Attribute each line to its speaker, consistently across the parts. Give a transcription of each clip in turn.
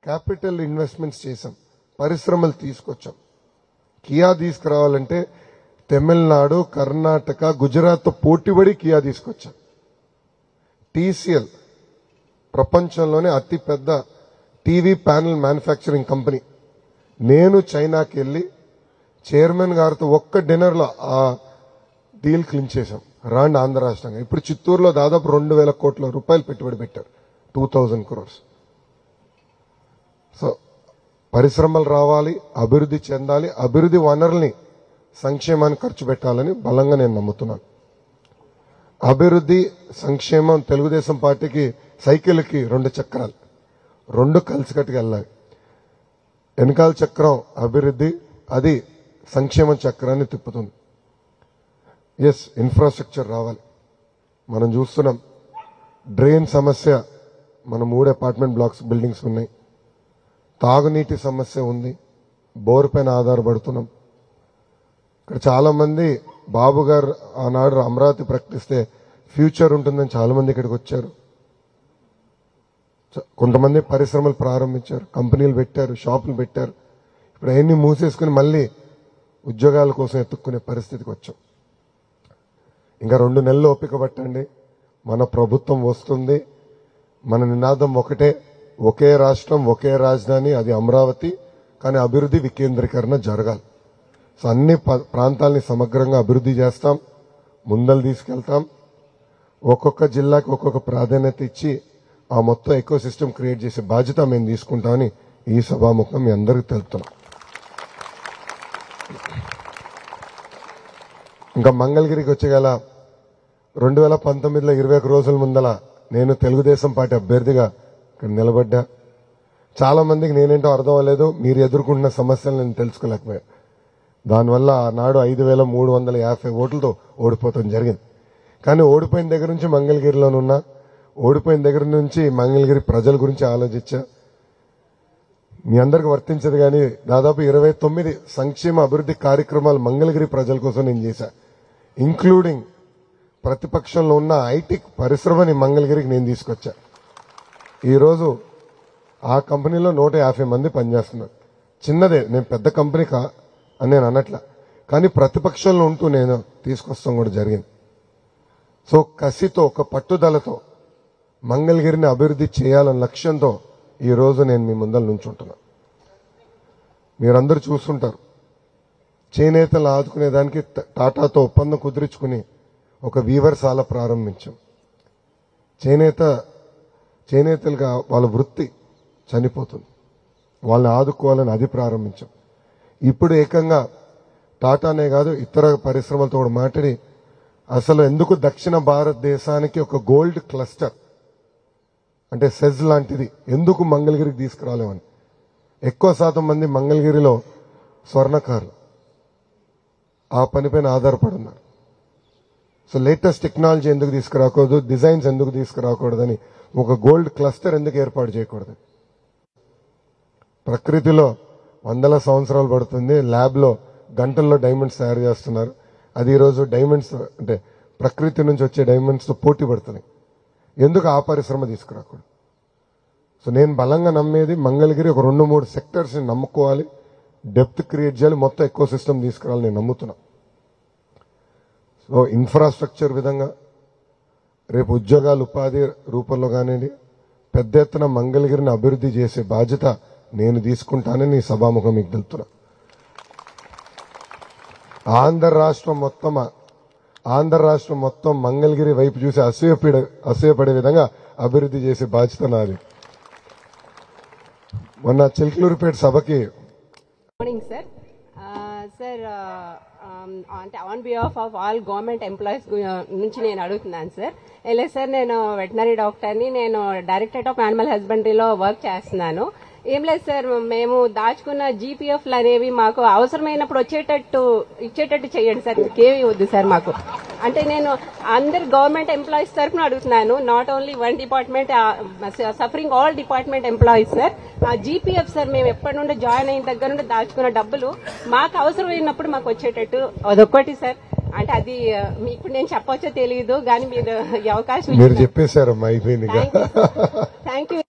Speaker 1: Capital investments చేశాం, పరిశ్రమలు తీసుకొచ్చాం. కియా తీసుకురావాలంటే తమిళనాడు, కర్ణాటక, గుజరాత్తో పోటీపడి కియా తీసుకొచ్చాం. టీసీఎల్ ప్రపంచంలోనే అతిపెద్ద టీవీ ప్యానెల్ మ్యానుఫ్యాక్చరింగ్ కంపెనీ. నేను చైనాకి వెళ్ళి చైర్మన్ గారితో ఒక్క డిన్నర్లో ఆ డీల్ క్లిన్ చేశాం. రాండ్ ఆంధ్ర రాష్ట్రంగా ఇప్పుడు చిత్తూరులో దాదాపు 2,000 కోట్ల రూపాయలు పెట్టుబడి పెట్టారు, 2,000 crores. సో పరిశ్రమలు రావాలి, అభివృద్ధి చెందాలి, అభివృద్ధి వనరుల్ని సంక్షేమాన్ని ఖర్చు పెట్టాలని బలంగా నేను నమ్ముతున్నాను. అభివృద్ధి సంక్షేమం తెలుగుదేశం పార్టీకి సైకిల్కి 2 చక్రాలు, 2 కలిసికట్టుగా వెళ్ళాలి. వెనకాల చక్రం అభివృద్ధి, అది సంక్షేమ చక్రాన్ని తిప్పుతుంది. ఎస్, ఇన్ఫ్రాస్ట్రక్చర్ రావాలి. మనం చూస్తున్నాం డ్రైన్ సమస్య, మన 3 అపార్ట్మెంట్ బ్లాక్స్ బిల్డింగ్స్ ఉన్నాయి. తాగునీటి సమస్య ఉంది, బోర్ పైన ఆధారపడుతున్నాం. ఇక్కడ చాలా మంది బాబు గారు ఆనాడు అమరావతి ప్రకటిస్తే ఫ్యూచర్ ఉంటుందని చాలా మంది ఇక్కడికి వచ్చారు. కొంతమంది పరిశ్రమలు ప్రారంభించారు, కంపెనీలు పెట్టారు, షాపులు పెట్టారు. ఇప్పుడు అవన్నీ మూసేసుకుని మళ్ళీ ఉద్యోగాల కోసం ఎత్తుక్కునే పరిస్థితికి వచ్చాం. ఇంకా 2 నెలలు ఓపిక పట్టండి, మన ప్రభుత్వం వస్తుంది. మన నినాదం ఒకటే, ఒకే రాష్ట్రం, ఒకే రాజధాని, అది అమరావతి. కానీ అభివృద్ధి వికేంద్రీకరణ జరగాలి. సో అన్ని ప్రాంతాలని సమగ్రంగా అభివృద్ధి చేస్తాం, ముందలు తీసుకెళ్తాం. ఒక్కొక్క జిల్లాకి ఒక్కొక్క ప్రాధాన్యత ఇచ్చి ఆ మొత్తం ఎకో సిస్టమ్ క్రియేట్ చేసే బాధ్యత మేము తీసుకుంటామని ఈ సభాముఖం మీ అందరికీ తెలుపుతున్నాం. ఇంకా మంగళగిరికి వచ్చేగల 2019లో 21 రోజుల ముందల నేను తెలుగుదేశం పార్టీ అభ్యర్థిగా ఇక్కడ నిలబడ్డా. చాలా మందికి నేనేంటో అర్థం అవ్వలేదు, మీరు ఎదుర్కొంటున్న సమస్యలు నేను తెలుసుకోలేకపోయా. దానివల్ల ఆనాడు 5,350 ఓట్లతో ఓడిపోవడం జరిగింది. కానీ ఓడిపోయిన దగ్గర నుంచి మంగళగిరిలోనున్నా, ఓడిపోయిన దగ్గర నుంచి మంగళగిరి ప్రజల గురించి ఆలోచించా. మీ అందరికి వర్తించదు కానీ దాదాపు 29 సంక్షేమ అభివృద్ధి కార్యక్రమాలు మంగళగిరి ప్రజల కోసం నేను చేశా. ఇంక్లూడింగ్ ప్రతిపక్షంలో ఉన్న ఐటీ పరిశ్రమని మంగళగిరికి నేను తీసుకొచ్చా. ఈరోజు ఆ కంపెనీలో 150 మంది పనిచేస్తున్నారు. చిన్నదే, నేను పెద్ద కంపెనీ అని నేను అనట్లా, కానీ ప్రతిపక్షంలో ఉంటూ నేను తీసుకొస్తాం కూడా జరిగింది. సో కసితో, ఒక పట్టుదలతో మంగళగిరిని అభివృద్ధి చేయాలన్న లక్ష్యంతో ఈరోజు నేను మీ ముందర నుంచుంటున్నా. మీరందరూ చూస్తుంటారు, చేనేతలు ఆదుకునేదానికి టాటాతో ఒప్పందం కుదుర్చుకుని ఒక వీవర్శాల ప్రారంభించాం. చేనేతలుగా వాళ్ళ వృత్తి చనిపోతుంది, వాళ్ళని ఆదుకోవాలని అది ప్రారంభించాం. ఇప్పుడు ఏకంగా టాటానే కాదు, ఇతర పరిశ్రమలతో కూడా మాట్లాడి అసలు ఎందుకు దక్షిణ భారతదేశానికి ఒక గోల్డ్ క్లస్టర్ అంటే సెజ్ లాంటిది ఎందుకు మంగళగిరికి తీసుకురాలేమని. ఎక్కువ శాతం మంది మంగళగిరిలో స్వర్ణకారులు ఆ పనిపైన ఆధారపడి ఉన్నారు. సో లేటెస్ట్ టెక్నాలజీ ఎందుకు తీసుకురాకూడదు, డిజైన్స్ ఎందుకు తీసుకురాకూడదని, ఒక గోల్డ్ క్లస్టర్ ఎందుకు ఏర్పాటు చేయకూడదు. ప్రకృతిలో 100 సంవత్సరాలు పడుతుంది, ల్యాబ్లో గంటల్లో డైమండ్స్ తయారు చేస్తున్నారు. అది ఈరోజు డైమండ్స్ అంటే ప్రకృతి నుంచి వచ్చే డైమండ్స్తో పోటీ పడుతున్నాయి. ఎందుకు ఆ పరిశ్రమ తీసుకురాకూడదు. సో నేను బలంగా నమ్మేది మంగళగిరి ఒక 2-3 సెక్టర్స్ని నమ్ముకోవాలి, డెప్త్ క్రియేట్ చేయాలి, మొత్తం ఎకో సిస్టమ్ తీసుకురావాలి నేను నమ్ముతున్నా. సో ఇన్ఫ్రాస్ట్రక్చర్ విధంగా రేపు ఉద్యోగాలు ఉపాధి రూపంలో కానివ్వండి, పెద్ద ఎత్తున మంగళగిరిని అభివృద్ధి చేసే బాధ్యత నేను తీసుకుంటానని సభాముఖం మీకు తెలుపుతున్నా. ఆంధ్ర రాష్ట్రం మొత్తం మంగళగిరి వైపు చూసి అసూయపడే విధంగా అభివృద్ధి చేసే బాధ్యత నాది. మొన్న చిలకలూరుపేట సభకి
Speaker 2: మార్నింగ్ సార్ అంటే on behalf of all government employees నుంచి నేను అడుగుతున్నాను సార్. ఎలా సార్, నేను వెటనరీ డాక్టర్ని, నేను డైరెక్టరేట్ ఆఫ్ యానిమల్ హస్బెండరీలో వర్క్ చేస్తున్నాను. ఏం లేదు సార్, మేము దాచుకున్న జీపీఎఫ్లు అనేవి మాకు అవసరమైనప్పుడు ఇచ్చేటట్టు చేయండి సార్, ఇంకేమీ వద్దు సార్ మాకు. అంటే నేను అందరు గవర్నమెంట్ ఎంప్లాయీస్ తరఫున అడుగుతున్నాను, not only one department, suffering all department employees sir. ఆ జీపీఎఫ్ సార్ మేము ఎప్పటి నుండి జాయిన్ అయిన దగ్గర నుండి దాచుకున్న డబ్బులు మాకు అవసరమైనప్పుడు మాకు వచ్చేటట్టు అదొక్కటి సార్. అంటే అది మీకు నేను చెప్పవచ్చో తెలియదు కానీ మీరు ఈ అవకాశం
Speaker 1: చెప్పేశారమ్మా, అయిపోయింది.
Speaker 2: Thank you.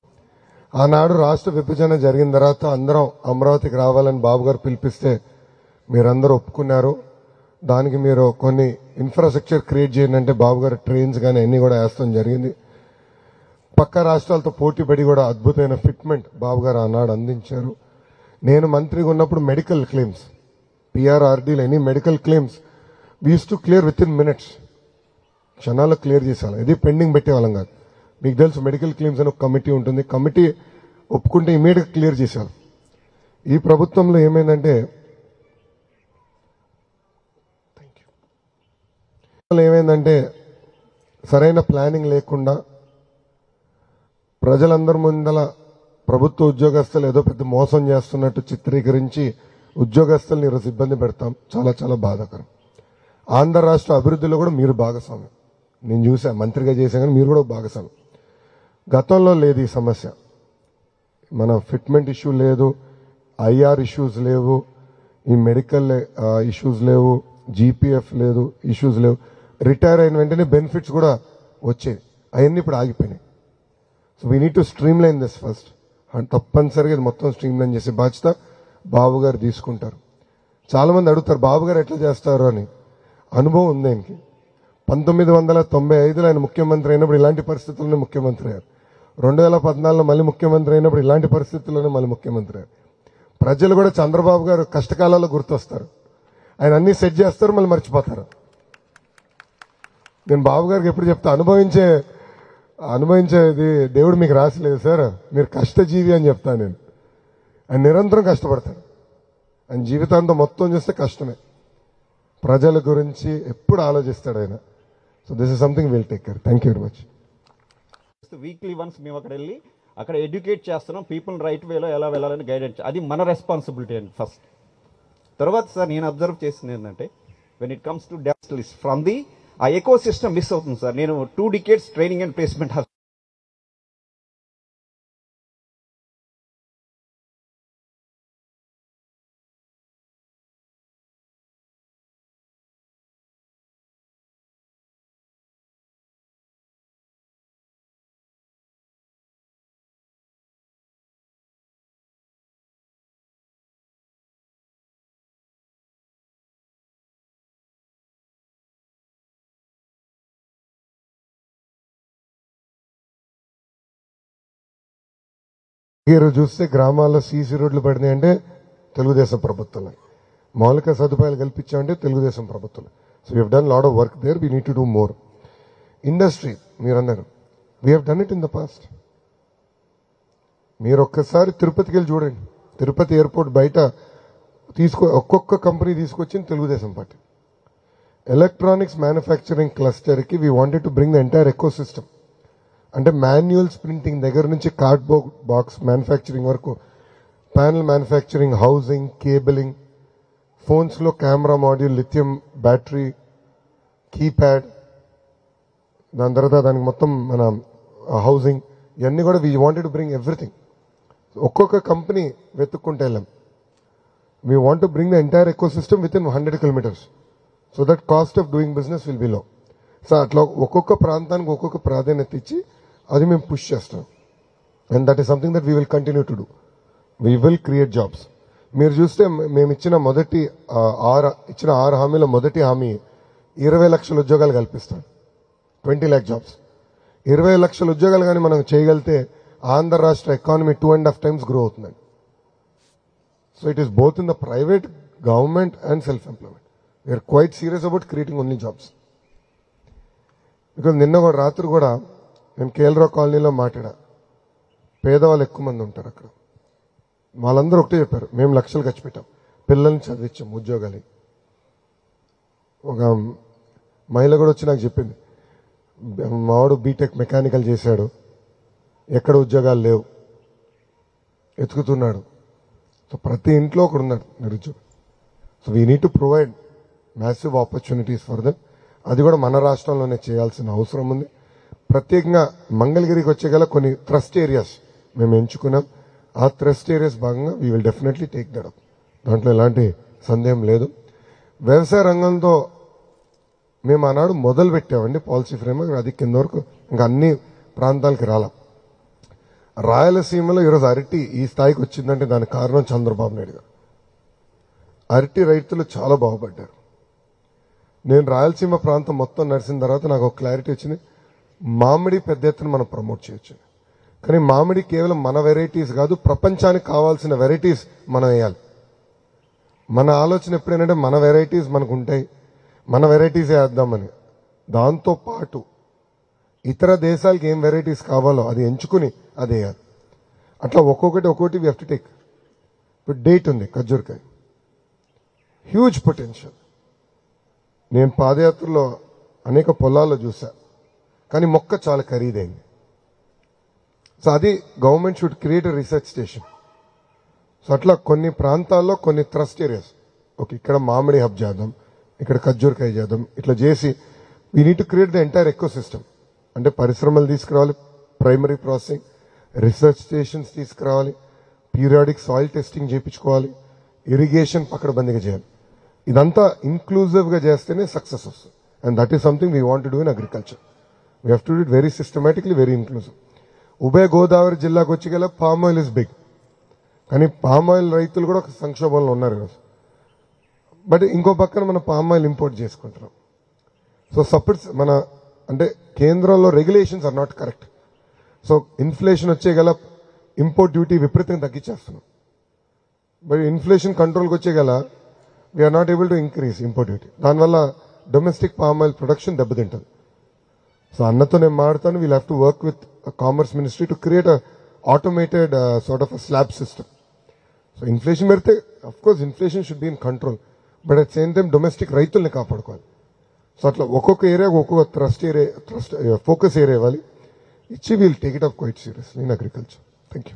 Speaker 1: ఆనాడు రాష్ట్ర విభజన జరిగిన తర్వాత అందరం అమరావతికి రావాలని బాబు గారు పిలిపిస్తే మీరందరూ ఒప్పుకున్నారు. దానికి మీరు కొన్ని ఇన్ఫ్రాస్ట్రక్చర్ క్రియేట్ చేయండి అంటే బాబు గారు ట్రైన్స్ కానీ అన్ని కూడా వేస్తాం జరిగింది. పక్క రాష్ట్రాలతో పోటీపడి కూడా అద్భుతమైన ఫిట్మెంట్ బాబు గారు ఆనాడు అందించారు. నేను మంత్రిగా ఉన్నప్పుడు మెడికల్ క్లెయిమ్స్, పిఆర్ఆర్డీలు any medical claims we use to clear within minutes, క్షణాల్లో క్లియర్ చేసేవాళ్ళం. ఇది పెండింగ్ పెట్టేవాళ్ళం కాదు. మీకు తెలుసు మెడికల్ క్లెయిమ్స్ అని ఒక కమిటీ ఉంటుంది, కమిటీ ఒప్పుకుంటే ఇమీడియట్గా క్లియర్ చేసేవాళ్ళం. ఈ ప్రభుత్వంలో ఏమైందంటే సరైన ప్లానింగ్ లేకుండా ప్రజలందరి ముందల ప్రభుత్వ ఉద్యోగస్తులు ఏదో పెద్ద మోసం చేస్తున్నట్టు చిత్రీకరించి ఉద్యోగస్తుల్ని ఈరోజు ఇబ్బంది పెడతాం. చాలా చాలా బాధాకరం. ఆంధ్ర రాష్ట్ర అభివృద్ధిలో కూడా మీరు భాగస్వామ్యం. నేను చూసా, మంత్రిగా చేశా, కానీ మీరు కూడా భాగస్వామ్యం. గతంలో లేదు ఈ సమస్య. మన ఫిట్మెంట్ ఇష్యూ లేదు, ఐఆర్ ఇష్యూస్ లేవు, ఈ మెడికల్ ఇష్యూస్ లేవు, జీపీఎఫ్ లేదు, ఇష్యూస్ లేవు. రిటైర్ అయిన వెంటనే బెనిఫిట్స్ కూడా వచ్చేవి, అవన్నీ ఇప్పుడు ఆగిపోయినాయి. So we need to stream line this first. తప్పనిసరిగా ఇది మొత్తం స్ట్రీమ్ లైన్ చేసే బాధ్యత బాబు గారు తీసుకుంటారు. చాలా మంది అడుగుతారు బాబు గారు ఎట్లా చేస్తారు అని. అనుభవం ఉంది ఆయనకి. 1995లో ఆయన ముఖ్యమంత్రి అయినప్పుడు ఇలాంటి పరిస్థితుల్లోనే ముఖ్యమంత్రి అయ్యారు. 2014లో మళ్ళీ ముఖ్యమంత్రి అయినప్పుడు ఇలాంటి పరిస్థితుల్లోనే మళ్ళీ ముఖ్యమంత్రి అయ్యారు. ప్రజలు కూడా చంద్రబాబు గారు కష్టకాలాల్లో గుర్తొస్తారు. ఆయన అన్ని సెట్ చేస్తారు, మళ్ళీ మర్చిపోతారు. నేను బాబు గారికి ఎప్పుడు చెప్తా, అనుభవించేది దేవుడు మీకు రాసలేదు సార్, మీరు కష్టజీవి అని చెప్తాను నేను. ఆయన నిరంతరం కష్టపడతారు. ఆయన జీవితాంతం మొత్తం చూస్తే కష్టమే. ప్రజల గురించి ఎప్పుడు ఆలోచిస్తాడు ఆయన. So this is something will take care. Thank you very much.
Speaker 3: Weekly once మేము అక్కడ వెళ్ళి అక్కడ ఎడ్యుకేట్ చేస్తున్నాం, పీపుల్ రైట్ వేలో ఎలా వెళ్ళాలని గైడెన్స్. అది మన రెస్పాన్సిబిలిటీ అండి ఫస్ట్. తర్వాత సార్ నేను అబ్జర్వ్ చేసింది ఏంటంటే when it comes to depth from the ఆ ఎకో సిస్టమ్ మిస్ అవుతుంది సార్. నేను 2 decades ట్రైనింగ్ అండ్ ప్లేస్మెంట్
Speaker 1: ఈరోజు చూస్తే గ్రామాల్లో సీసీ రోడ్లు పడినాయంటే తెలుగుదేశం ప్రభుత్వంలో, మౌలిక సదుపాయాలు కల్పించామంటే తెలుగుదేశం ప్రభుత్వంలో. So we have done lot of work there, we need to do more. Industry మీరు అన్నారు, వీ హెవ్ డన్ ఇట్ ఇన్ ద పాస్ట్. మీరు ఒక్కసారి తిరుపతికి వెళ్ళి చూడండి. తిరుపతి ఎయిర్పోర్ట్ బయట ఒక్కొక్క కంపెనీ తీసుకొచ్చింది తెలుగుదేశం పార్టీ. ఎలక్ట్రానిక్స్ మ్యానుఫ్యాక్చరింగ్ క్లస్టర్కి we wanted to bring the entire ecosystem. అంటే మాన్యువల్స్ ప్రింటింగ్ దగ్గర నుంచి కార్డ్బోర్డ్ బాక్స్ మ్యానుఫ్యాక్చరింగ్ వరకు, ప్యానల్ మ్యానుఫ్యాక్చరింగ్, హౌసింగ్, కేబులింగ్, ఫోన్స్లో camera module, lithium battery, keypad, దాని తర్వాత దానికి మొత్తం మన హౌసింగ్, ఇవన్నీ కూడా we wanted to bring everything. ఒక్కొక్క కంపెనీ వెతుక్కుంటే వెళ్ళాం. We want to bring the entire ecosystem within 100 kilometers so that cost of doing business will be లో. సో అట్లా ఒక్కొక్క ప్రాంతానికి ఒక్కొక్క ప్రాధాన్యత ఇచ్చి అది మేము పుష్ చేస్తాం. And that is something that we will continue to do. We will create jobs. మీరు చూస్తే మేము ఇచ్చిన 6 హామీలో మొదటి హామీ 20 లక్షల ఉద్యోగాలు కల్పిస్తాం. 20 lakh jobs. 20 లక్షల ఉద్యోగాలు కానీ మనం చేయగలిగితే ఆంధ్ర రాష్ట్ర ఎకానమీ 2.5 times గ్రో అవుతుందండి. So it is both in the private, government and self employment. We are quite serious about creating only jobs. Because నిన్న కూడా రాత్రి కూడా నేను కేఎల్రావు కాలనీలో మాట్లాడా. పేదవాళ్ళు ఎక్కువ మంది ఉంటారు అక్కడ. వాళ్ళందరూ ఒకటే చెప్పారు, మేము లక్షలు ఖర్చు పెట్టాం, పిల్లల్ని చదివించాం ఉద్యోగాలు. ఒక మహిళ కూడా వచ్చి నాకు చెప్పింది, మావాడు బీటెక్ మెకానికల్ చేశాడు, ఎక్కడ ఉద్యోగాలు లేవు, ఎతుకుతున్నాడు. సో ప్రతి ఇంట్లో ఒకడు ఉన్నాడు నిరుద్యోగం. So we need to provide massive opportunities for them. అది కూడా మన రాష్ట్రంలోనే చేయాల్సిన అవసరం ఉంది. ప్రత్యేకంగా మంగళగిరికి వచ్చే గల కొన్ని థ్రస్ట్ ఏరియాస్ మేము ఎంచుకున్నాం. ఆ థ్రస్ట్ ఏరియాస్ భాగంగా we will definitely take that up. దాంట్లో ఎలాంటి సందేహం లేదు. వ్యవసాయ రంగంతో మేము ఆనాడు మొదలు పెట్టామండి పాలసీ ఫ్రేమ్వర్క్. అది కింద వరకు ఇంకా అన్ని ప్రాంతాలకి రాలా. రాయలసీమలో ఈరోజు అరటి ఈ స్థాయికి వచ్చిందంటే దానికి కారణం చంద్రబాబు నాయుడు గారు. అరటి రైతులు చాలా బాగుపడ్డారు. నేను రాయలసీమ ప్రాంతం మొత్తం నడిచిన తర్వాత నాకు ఒక క్లారిటీ వచ్చింది, మామిడి పెద్ద ఎత్తున మనం ప్రమోట్ చేయొచ్చు. కానీ మామిడి కేవలం మన వెరైటీస్ కాదు, ప్రపంచానికి కావాల్సిన వెరైటీస్ మనం వేయాలి. మన ఆలోచన ఎప్పుడేంటంటే మన వెరైటీస్ మనకు ఉంటాయి, మన వెరైటీస్ వేద్దామని. దాంతో పాటు ఇతర దేశాలకు ఏం వెరైటీస్ కావాలో అది ఎంచుకుని అది వేయాలి. అట్లా ఒక్కొక్కటి వీ హ్యావ్ టు టేక్. ఇప్పుడు డేట్ ఉంది, ఖర్జూరకాయ హ్యూజ్ పొటెన్షియల్. నేను పాదయాత్రలో అనేక పొలాల్లో చూసా, కానీ మొక్క చాలా ఖరీదైంది. సో అది government should create research station. So అట్లా కొన్ని ప్రాంతాల్లో కొన్ని థ్రస్ట్ ఏరియాస్, ఓకే ఇక్కడ మామిడి హబ్ చేద్దాం, ఇక్కడ ఖర్జూరకాయ చేద్దాం, ఇట్లా చేసి we need to create the entire ecosystem. అంటే పరిశ్రమలు తీసుకురావాలి, ప్రైమరీ ప్రాసెసింగ్, రీసెర్చ్ స్టేషన్స్ తీసుకురావాలి, పీరియాడిక్ సాయిల్ టెస్టింగ్ చేయించుకోవాలి, ఇరిగేషన్ పకడ్బందీగా చేయాలి. ఇదంతా ఇంక్లూజివ్గా చేస్తేనే సక్సెస్ వస్తుంది. And that is something we want to do in agriculture. We have to do it very systematically, very inclusive. ఉభయ గోదావరి జిల్లాకు వచ్చి గల పామ్ ఆయిల్ ఇస్ బిగ్, కానీ పామ్ ఆయిల్ రైతులు కూడా ఒక సంక్షోభంలో ఉన్నారు ఈరోజు. బట్ ఇంకో పక్కన మనం పామ్ ఆయిల్ ఇంపోర్ట్ చేసుకుంటున్నాం. సో సపోర్ట్స్ మన అంటే కేంద్రంలో regulations are not correct. So inflation వచ్చే గల ఇంపోర్ట్ డ్యూటీ విపరీతంగా తగ్గించేస్తున్నాం. బట్ ఇన్ఫ్లేషన్ కంట్రోల్కి వచ్చే గల we are not able to increase import duty. దానివల్ల డొమెస్టిక్ పామ్ ఆయిల్ ప్రొడక్షన్ దెబ్బతింటుంది. సో అన్నతో నేను మాట్లాడతాను, we'll have to work with commerce ministry to create a automated sort of a slab system. So inflation పెడితే of course inflation should be in control, but at same time domestic రైతుల్ని కాపాడుకోవాలి. So అట్లా ఒక్కొక్క area ఒక్కొక్క thrust focus area ఇవ్వాలి, ఇచ్చి we'll take it up quite seriously in agriculture. Thank you.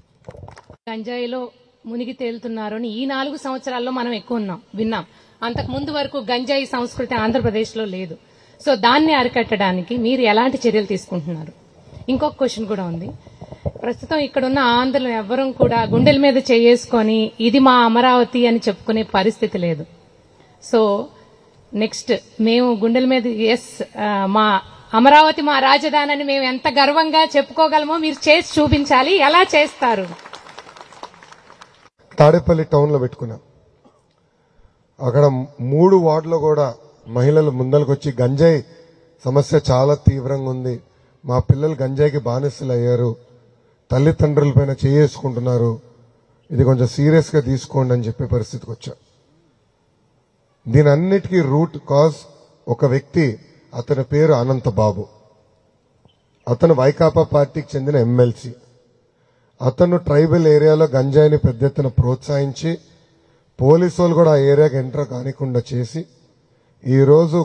Speaker 4: గంజాయిలో మునిగి తేలుతున్నారు అని ఈ 4 సంవత్సరాల్లో మనం ఎక్కువ విన్నాం. అంతకు ముందు వరకు గంజాయి సంస్కృతి ఆంధ్రప్రదేశ్లో లేదు. సో దాన్ని అరికట్టడానికి మీరు ఎలాంటి చర్యలు తీసుకుంటున్నారు? ఇంకొక క్వశ్చన్ కూడా ఉంది. ప్రస్తుతం ఇక్కడున్న ఆంధ్రులు ఎవ్వరూ కూడా గుండెల మీద చేసుకొని ఇది మా అమరావతి అని చెప్పుకునే పరిస్థితి లేదు. సో నెక్స్ట్ మేము గుండెల మీద మా అమరావతి మా రాజధాని అని మేము ఎంత గర్వంగా చెప్పుకోగలమో మీరు చేసి చూపించాలి. ఎలా చేస్తారు?
Speaker 1: తాడేపల్లి టౌన్ లో పెట్టుకున్నాం. అక్కడ 3 వార్డులో కూడా మహిళలు ముందరకు వచ్చి గంజాయి సమస్య చాలా తీవ్రంగా ఉంది, మా పిల్లలు గంజాయికి బానిసలు అయ్యారు, తల్లిదండ్రుల పైన చేసుకుంటున్నారు, ఇది కొంచెం సీరియస్ గా తీసుకోండి అని చెప్పే పరిస్థితికి వచ్చా. దీని అన్నిటికీ రూట్ కాజ్ ఒక వ్యక్తి, అతని పేరు అనంత బాబు. అతను వైకాపా పార్టీకి చెందిన ఎమ్మెల్సీ. అతను ట్రైబల్ ఏరియాలో గంజాయిని పెద్ద ఎత్తున ప్రోత్సహించి పోలీసు వాళ్ళు కూడా ఆ ఏరియాకి ఎంటర్ కానికుండా చేసి ఈరోజు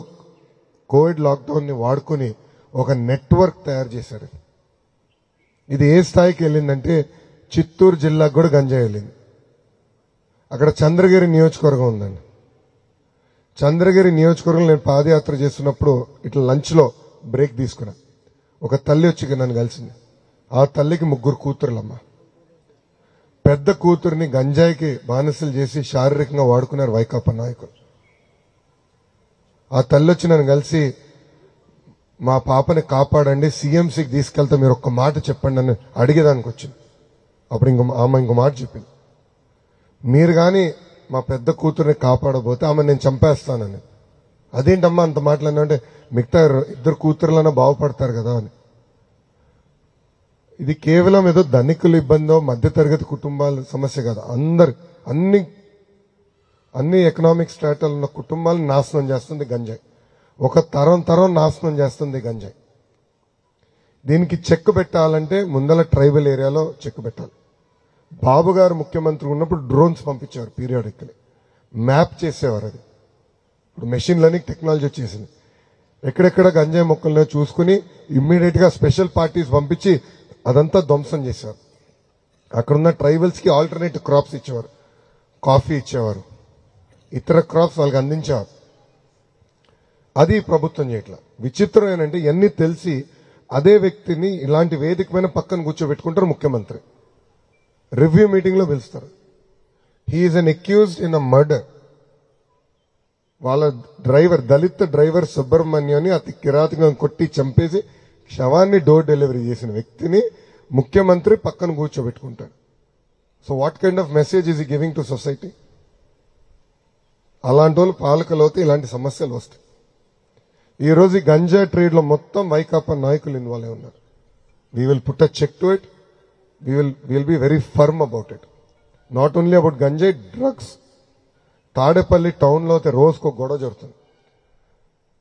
Speaker 1: కోవిడ్ లాక్డౌన్ ని వాడుకుని ఒక నెట్వర్క్ తయారు చేశారు. ఇది ఏ స్థాయికి వెళ్ళిందంటే చిత్తూరు జిల్లాకు కూడా గంజాయి వెళ్ళింది. అక్కడ చంద్రగిరి నియోజకవర్గం ఉందండి. చంద్రగిరి నియోజకవర్గంలో నేను పాదయాత్ర చేస్తున్నప్పుడు ఇట్లా లంచ్ లో బ్రేక్ తీసుకున్నా. ఒక తల్లి వచ్చి నన్ను కలిసింది. ఆ తల్లికి 3 కూతురులమ్మ. పెద్ద కూతురిని గంజాయికి బానిసలు చేసి శారీరకంగా వాడుకున్నారు వైకాపా నాయకులు. ఆ తల్లి వచ్చి నన్ను కలిసి మా పాపని కాపాడండి, సీఎంసీకి తీసుకెళ్తే మీరు ఒక్క మాట చెప్పండి అని అడిగేదానికి వచ్చింది. అప్పుడు ఆమె ఇంకో మాట చెప్పింది, మీరు కానీ మా పెద్ద కూతుర్ని కాపాడబోతే ఆమె నేను చంపేస్తానని. అదేంటమ్మా అంత మాటలన్నా అంటే మిగతా 2 కూతుర్లన్నా బాగుపడతారు కదా అని. ఇది కేవలం ఏదో ధనికుల ఇబ్బందో మధ్యతరగతి కుటుంబాల సమస్య కాదు. అన్ని ఎకనామిక్ స్ట్రాటాలు ఉన్న కుటుంబాలను నాశనం చేస్తుంది గంజాయి. ఒక తరం నాశనం చేస్తుంది గంజాయి. దీనికి చెక్ పెట్టాలంటే ముందల ట్రైబల్ ఏరియాలో చెక్ పెట్టాలి. బాబు గారు ముఖ్యమంత్రి ఉన్నప్పుడు డ్రోన్స్ పంపించారు, పీరియాడికలీ మ్యాప్ చేసేవారు. అది ఇప్పుడు మెషిన్ లెర్నింగ్ టెక్నాలజీ వచ్చేసింది. ఎక్కడెక్కడ గంజాయి మొక్కలను చూసుకుని ఇమ్మీడియట్ గా స్పెషల్ పార్టీస్ పంపించి అదంతా ధ్వంసం చేశారు. అక్కడున్న ట్రైబల్స్ కి ఆల్టర్నేటివ్ క్రాప్స్ ఇచ్చేవారు, కాఫీ ఇచ్చేవారు, ఇతర క్రాప్స్ వాళ్ళకి అందించేవారు. అది ప్రభుత్వం చేయట్లా. విచిత్రం ఏంటంటే ఇవన్నీ తెలిసి అదే వ్యక్తిని ఇలాంటి వేదిక పైన పక్కన కూర్చోబెట్టుకుంటారు ముఖ్యమంత్రి. రివ్యూ మీటింగ్ లో పిలుస్తారు. He is an accused in a murder. వాళ్ళ డ్రైవర్, దళిత డ్రైవర్ సుబ్రహ్మణ్యాన్ని అతి కిరాతకంగా కొట్టి చంపేసి శవాన్ని డోర్ డెలివరీ చేసిన వ్యక్తిని ముఖ్యమంత్రి పక్కన కూర్చోబెట్టుకుంటాడు. So what kind of message is he giving to society? అలాంటి వాళ్ళు పాలకులు అవుతే ఇలాంటి సమస్యలు వస్తాయి. ఈ రోజు ఈ గంజా ట్రేడ్ లో మొత్తం వైకాపా నాయకులు ఇన్వాల్వ్ ఉన్నారు. We will put a check to it. Will be very firm about it. Not only about గంజాయి, డ్రగ్స్. తాడేపల్లి టౌన్ లో అయితే రోజుకో గొడవ జరుగుతుంది.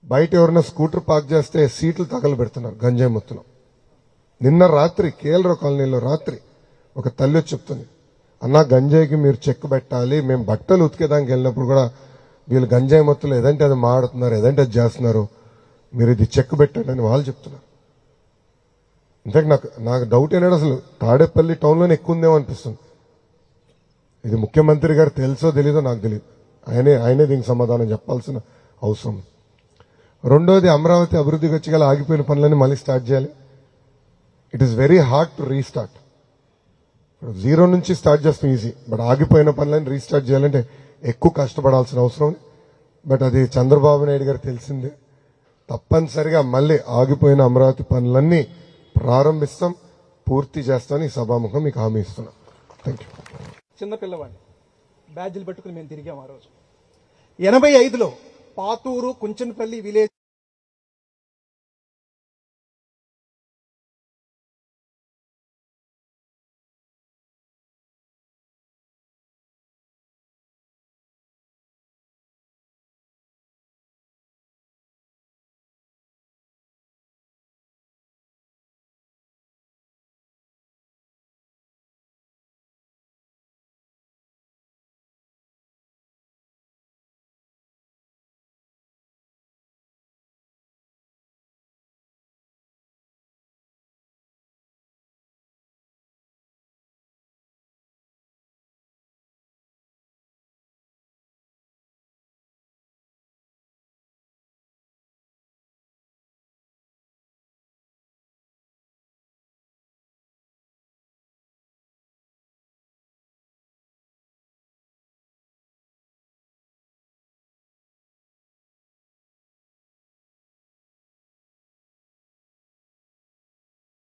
Speaker 1: బయట ఎవరైనా స్కూటర్ పార్క్ చేస్తే సీట్లు తగలబెడుతున్నారు గంజాయి మొత్తం. నిన్న రాత్రి కేఎల్రావు కాలనీలో రాత్రి ఒక తల్లి వచ్చి చెప్తుంది, అన్నా గంజాయికి మీరు చెక్ పెట్టాలి, మేము బట్టలు ఉతికేదానికి వెళ్ళినప్పుడు కూడా వీళ్ళు గంజాయి మొత్తంలో ఏదంటే అది మాడుతున్నారు, ఏదంటే అది చేస్తున్నారు, మీరు ఇది చెక్ పెట్టండి అని వాళ్ళు చెప్తున్నారు. ఇంతకు నాకు డౌట్ ఏంటంటే అసలు తాడేపల్లి టౌన్లోనే ఎక్కువ ఉందేమో అనిపిస్తుంది. ఇది ముఖ్యమంత్రి గారు తెలుసో తెలీదో నాకు తెలియదు. ఆయనే దీనికి సమాధానం చెప్పాల్సిన అవసరం. రెండోది, అమరావతి అభివృద్ధికి వచ్చి గల ఆగిపోయిన పనులన్నీ మళ్ళీ స్టార్ట్ చేయాలి. It is very hard to restart. Zero నుంచి స్టార్ట్ చేస్తాం ఈజీ, బట్ ఆగిపోయిన పనులని రీస్టార్ట్ చేయాలంటే ఎక్కువ కష్టపడాల్సిన అవసరం. బట్ అది చంద్రబాబు నాయుడు గారు తెలిసిందే. తప్పనిసరిగా మళ్ళీ ఆగిపోయిన అమరావతి పనులన్నీ ప్రారంభిస్తాం, పూర్తి చేస్తామని ఈ సభాముఖం మీకు హామీ ఇస్తున్నాం. Thank you.
Speaker 5: చిన్న పిల్లవాడిని బ్యాడ్జీలు పెట్టుకుని మేము తిరిగాం ఆ రోజు. 85లో Pathuru Kunchanpalli village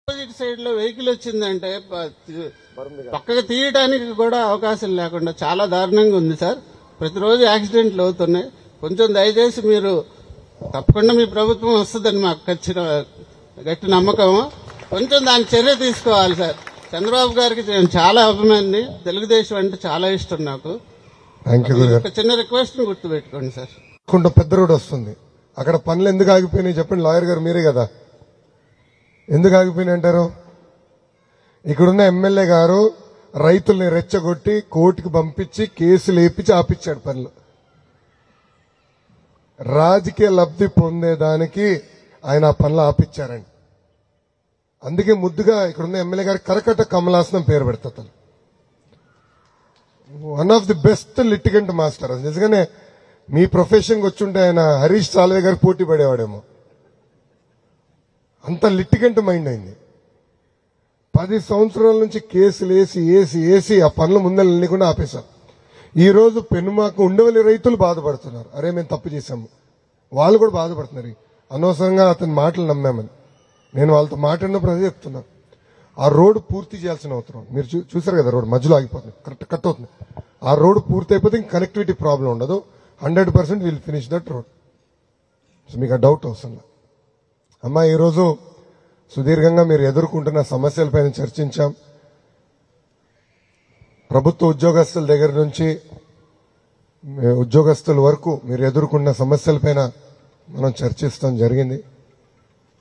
Speaker 6: opposite side లో వెహికల్ వచ్చిందంటే పక్కకు తీయడానికి కూడా అవకాశం లేకుండా చాలా దారుణంగా ఉంది సార్. ప్రతిరోజు యాక్సిడెంట్లు అవుతున్నాయి. కొంచెం దయచేసి మీరు తప్పకుండా మీ ప్రభుత్వం వస్తుందని మాకు గట్టి నమ్మకం. కొంచెం దాని చర్య తీసుకోవాలి సార్. చంద్రబాబు గారికి నేను చాలా అభిమాని, తెలుగుదేశం అంటే చాలా ఇష్టం నాకు. ఒక చిన్న రిక్వెస్ట్ గుర్తుపెట్టుకోండి సార్.
Speaker 1: పెద్ద రోడ్ వస్తుంది, అక్కడ పనులు ఎందుకు ఆగిపోయినాయి చెప్పండి. లాయర్ గారు మీరే కదా, ఎందుకు ఆగిపోయినాయి అంటారు? ఇక్కడున్న ఎమ్మెల్యే గారు రైతుల్ని రెచ్చగొట్టి కోర్టుకు పంపించి కేసులు వేపించి ఆపిచ్చాడు పనులు. రాజకీయ లబ్ధి పొందేదానికి ఆయన ఆ పనులు ఆపిచ్చారండి. అందుకే ముద్దుగా ఇక్కడున్న ఎమ్మెల్యే గారు కరకట్ట కమలాసనం పేరు పెడతారు. One of the best litigant master. నిజంగానే మీ ప్రొఫెషన్కి వచ్చుంటే ఆయన హరీష్ సాల్వే గారు పోటీ పడేవాడేమో, అంత లిటిగెంట్ మైండ్ అయింది. 10 సంవత్సరాల నుంచి కేసులు వేసి ఆ పనులు ముందరలేకుండా ఆపేశారు. ఈ రోజు పెనుమాకు ఉండవల్లి రైతులు బాధపడుతున్నారు, అరే మేము తప్పు చేశాము. వాళ్ళు కూడా బాధపడుతున్నారు, అనవసరంగా అతని మాటలు నమ్మామని. నేను వాళ్ళతో మాట్లాడినప్పుడు అదే చెప్తున్నా, ఆ రోడ్డు పూర్తి చేయాల్సిన అవసరం. మీరు చూసారు కదా, రోడ్డు మధ్యలో ఆగిపోతుంది, కరెక్ట్ కట్ అవుతుంది. ఆ రోడ్డు పూర్తి అయిపోతే ఇంక కనెక్టివిటీ ప్రాబ్లం ఉండదు. 100% will finish that road. So మీకు ఆ డౌట్ అవసరం. అమ్మా, ఈరోజు సుదీర్ఘంగా మీరు ఎదుర్కొంటున్న సమస్యలపైన చర్చించాం. ప్రభుత్వ ఉద్యోగస్తుల దగ్గర నుంచి ఉద్యోగస్తుల వరకు మీరు ఎదుర్కొన్న సమస్యలపైన మనం చర్చిస్తాం జరిగింది.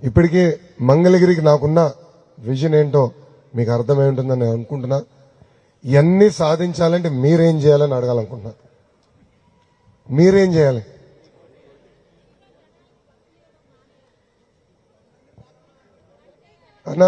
Speaker 1: ఇప్పటికీ మంగళగిరికి నాకున్న విజన్ ఏంటో మీకు అర్థమై ఉంటుందని నేను అనుకుంటున్నా. ఇవన్నీ సాధించాలంటే మీరేం చేయాలని అడగాలనుకుంటున్నా. మీరేం చేయాలి? అన్నా